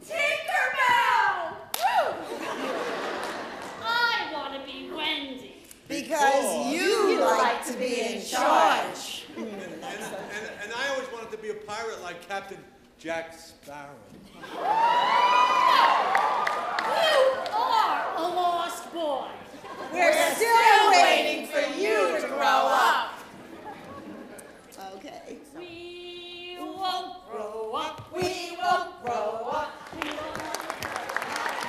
Tinkerbell! I want to be Wendy. Because you like to be in charge. And I always wanted to be a pirate like Captain Jack Sparrow. You are a lost boy. We're still waiting for you to grow up. Okay. We won't grow up. We won't grow up. We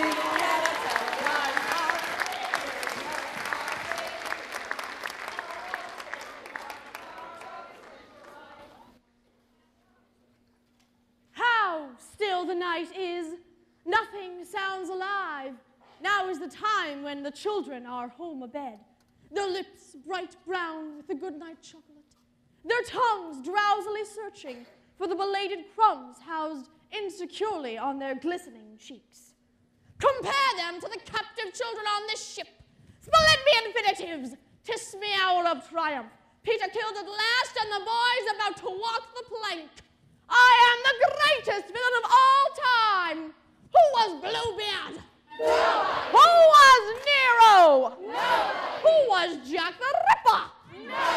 won't have a time. How still the night is, nothing sounds alive. Now is the time when the children are home abed, their lips bright brown with the goodnight chocolate, their tongues drowsily searching for the belated crumbs housed insecurely on their glistening cheeks. Compare them to the captive children on this ship. Split me infinitives, tis me hour of triumph. Peter killed at last, and the boy's about to walk the plank. I am the greatest villain of all time. Who was Bluebeard? No. Who was Nero? No. Who was Jack the Ripper? No.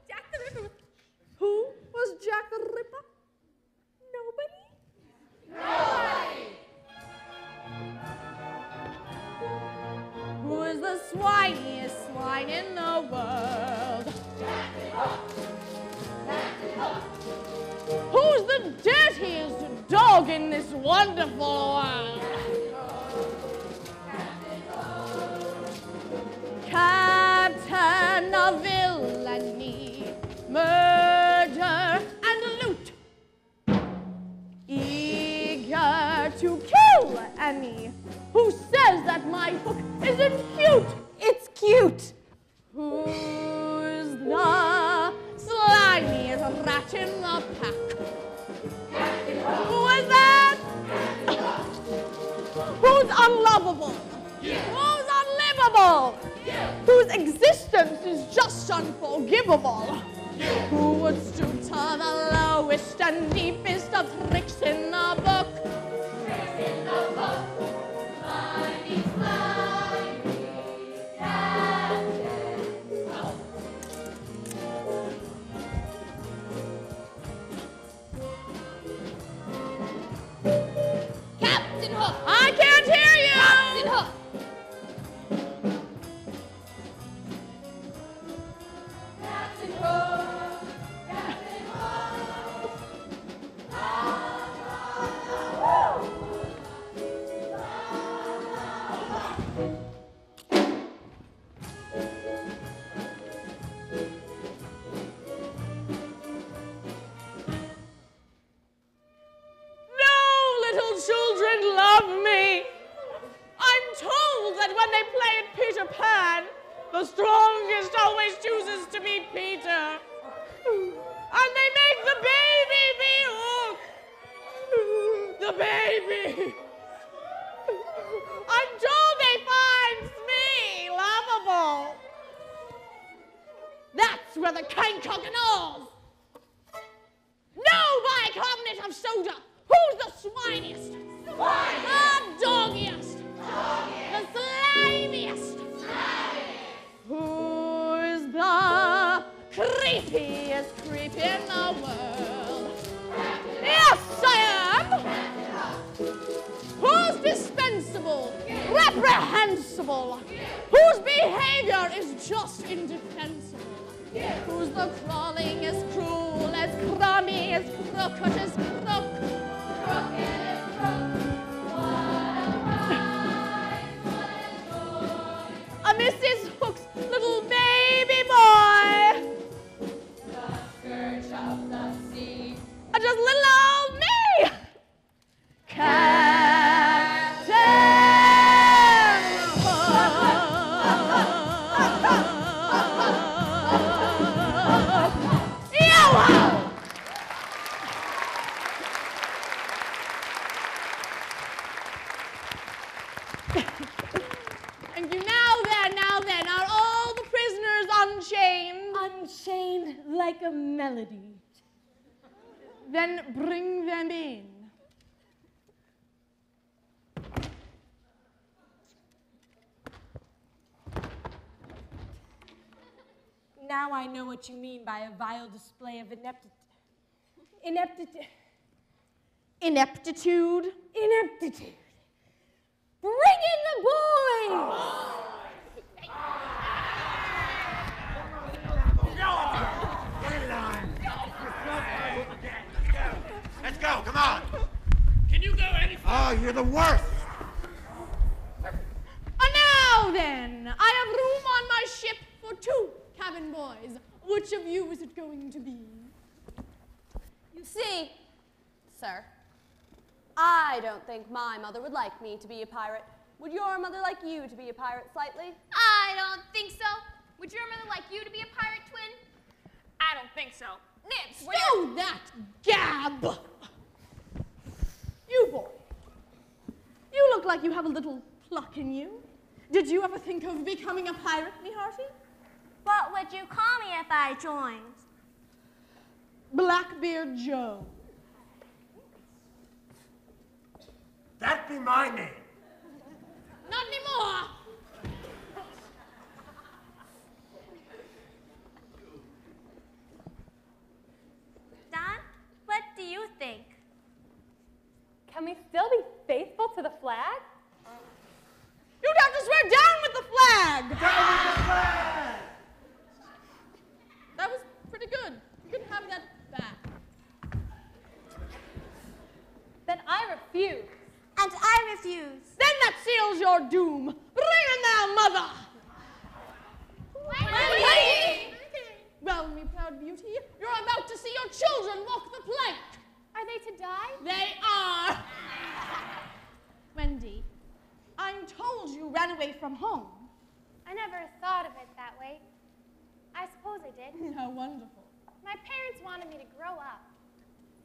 Jack the Ripper. Who was Jack the Ripper? Nobody? Nobody. Who is the swiniest swine in the world? Jack it up. Jack it up. Who's the dirtiest dog in this wonderful world? Captain of villainy, murder and loot, eager to kill any who says that my hook isn't cute. It's cute. Who's the slimiest rat in the pack? Who is that? Who's unlovable? Who's unlivable? Whose existence is just unforgivable? Who would stoop to the lowest and deepest of tricks in the book? Tricks in the book. Slimy, slimy, Captain Hook. Captain Hook! I can't hear you! Captain Hook! Captain Hook! Captain Hook! No, little children love me. I'm told that when they play at Peter Pan, the strongest always chooses to be Peter. And they make the baby be Hook. The baby. I'm told they find me lovable. That's where the Hancock gnaws. No bicarbonate of soda. Who's the swiniest? The doggiest. The slimiest. Who's the creepiest creep in the world? Yes, I am. Who's dispensable? Reprehensible? Whose behavior is just indefensible? Who's the crawlingest, cruelest, crummiest, crookedest crook? Crookedest crook. A Mrs. Hook's little baby boy. The scourge of the sea. Just little old me. Captain Hook. Yo-ho! Thank you. Now then, are all the prisoners unchained? Unchained like a melody. Then bring them in. Now I know what you mean by a vile display of ineptitude. Ineptitude. Bring in the boys! Let's go, come on. Can you go any further? Oh, you're the worst. Now then, I have room on my ship for 2 cabin boys. Which of you is it going to be? You see, sir, I don't think my mother would like me to be a pirate. Would your mother like you to be a pirate slightly? I don't think so. Would your mother like you to be a pirate twin? I don't think so. Nibs, Stow that gab! You boy, you look like you have a little pluck in you. Did you ever think of becoming a pirate, me hearty? what would you call me if I joined? Blackbeard Joe. That be my name. Not anymore! Don, what do you think? Can we still be faithful to the flag? You'd have to swear down with the flag! Down with the flag! That was pretty good. You can have that back. Then I refuse. And I refuse. Then that seals your doom. Bring her now, mother! Wendy! Well, me proud beauty, you're about to see your children walk the plank. Are they to die? They are. Wendy, I'm told you ran away from home. I never thought of it that way. I suppose I did. How wonderful. My parents wanted me to grow up.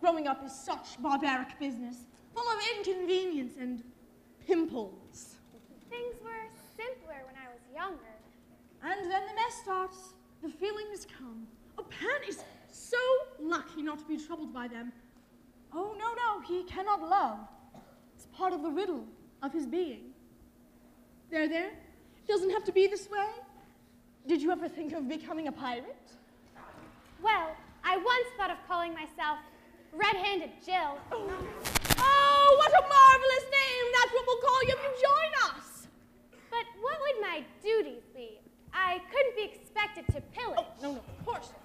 Growing up is such barbaric business, full of inconvenience and pimples. Things were simpler when I was younger. And then the mess starts. The feelings come. A Pan is so lucky not to be troubled by them. Oh, no, he cannot love. It's part of the riddle of his being. There. Doesn't have to be this way. Did you ever think of becoming a pirate? Well, I once thought of calling myself Red-Handed Jill. Oh, what a marvelous name! That's what we'll call you if you join us. But what would my duties be? I couldn't be expected to pillage. Oh, no, of course not.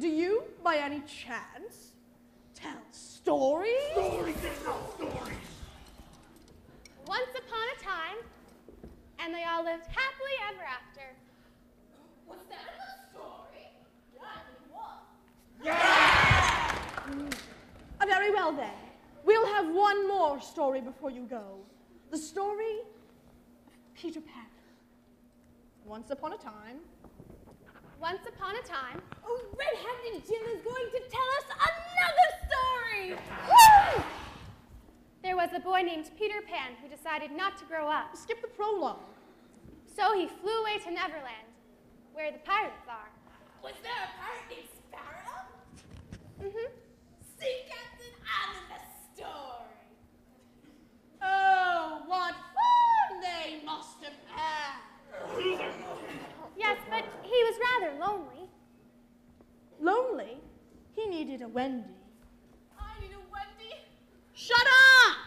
Do you, by any chance, tell stories? Stories ain't no stories. Once upon a time, and they all lived happily ever after. Was that a story? Very well then. We'll have one more story before you go. The story of Peter Pan. Once upon a time. Once upon a time, Oh, Red-Handed Jill is going to tell us another story! woo! There was a boy named Peter Pan who decided not to grow up. Skip the prologue. So he flew away to Neverland, where the pirates are. Was there a pirate named Sparrow? Mm-hmm. See, Captain, I'm in the story. Oh, what fun they must have had. Yes, but he was rather lonely. Lonely? He needed a Wendy. I need a Wendy. Shut up!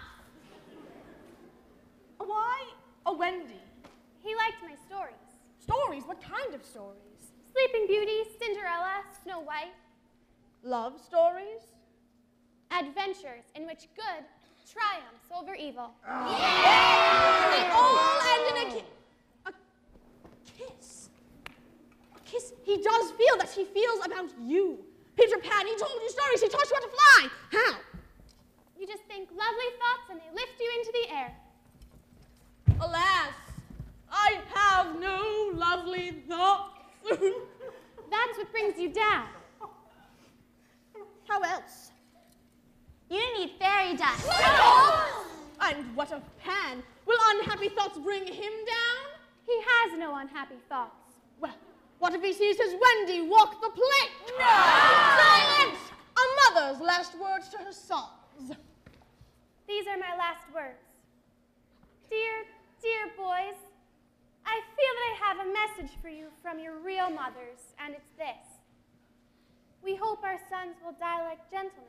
Why a Wendy? He liked my stories. Stories? What kind of stories? Sleeping Beauty, Cinderella, Snow White. Love stories? Adventures in which good triumphs over evil. They all end in a kiss. A kiss he does feel that he feels about you. Peter Pan, he told you stories. He taught you how to fly. How? You just think lovely thoughts and they lift you into the air. Alas, I have no lovely thoughts. That's what brings you down. How else? You need fairy dust. And what of Pan? Will unhappy thoughts bring him down? He has no unhappy thoughts. Well, what if he sees his Wendy walk the plank? No! Silence! A mother's last words to her sons. These are my last words. Dear, dear boys, I feel that I have a message for you from your real mothers, and it's this. We hope our sons will die like gentlemen.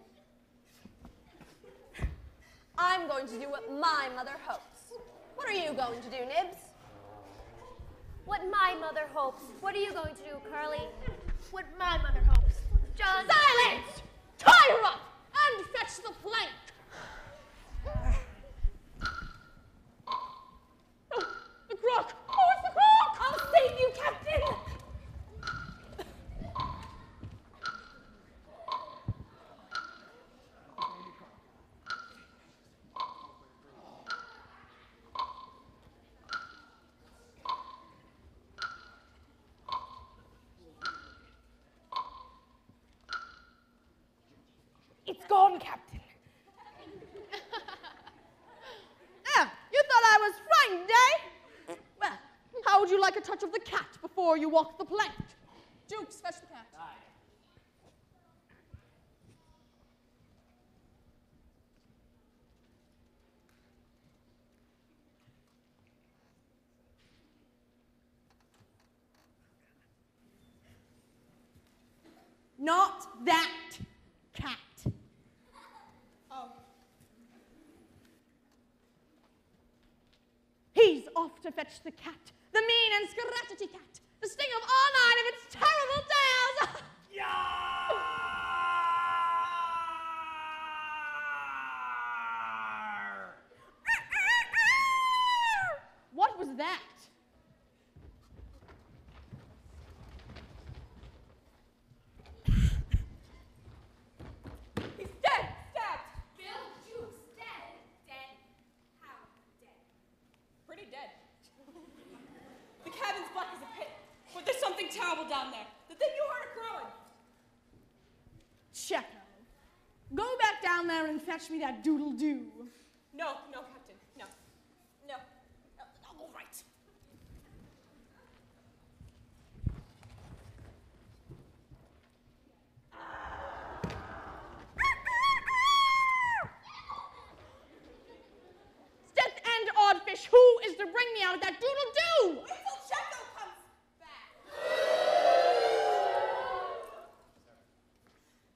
I'm going to do what my mother hopes. What are you going to do, Nibs? What my mother hopes. What are you going to do, Curly? What my mother hopes. John. Silence! Tie her up and fetch the plank. Oh, the crook! Oh, it's the crook! I'll save you, Captain! It's gone, Captain. You thought I was frightened, eh? Well, how would you like a touch of the cat before you walk the plank? Jukes, fetch the cat. Aye. Not that cat. Oh. He's off to fetch the cat, the mean and scratchy cat, the sting of all 9 of its terrible tails. What was that? He's dead! Stabbed! Bill Jukes dead. Dead? How dead? Pretty dead. The cabin's black as a pit, but there's something terrible down there. The thing you heard growing. Checo, go back down there and fetch me that doodle-doo. No, Captain. No. All right. Step and Oddfish, who is to bring me out that doodle-doo? Wait till Checo comes back.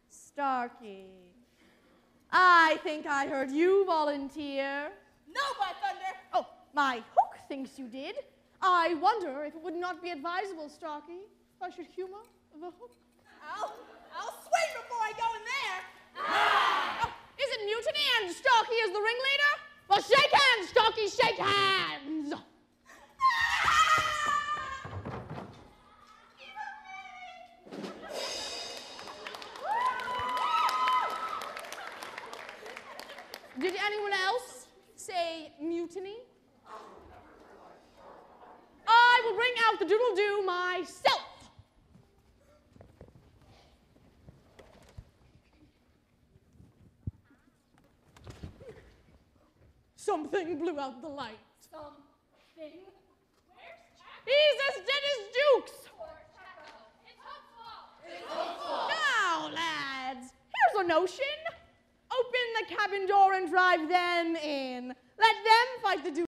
Starkey, I think I heard you volunteer. No, by thunder! Oh, my hook thinks you did. I wonder if it would not be advisable, Starkey, if I should humor the hook. I'll swing before I go in there. Oh, is it mutiny and Starkey is the ringleader? Well, shake hands, Starkey, shake hands! Did anyone else say mutiny? I will bring out the doodle-doo myself. Something blew out the light. Something. Where's Checo? He's as dead as Jukes. Poor Checo. It's hopeful. Now, lads, here's a notion. Open the cabin door and drive them in. Let them fight the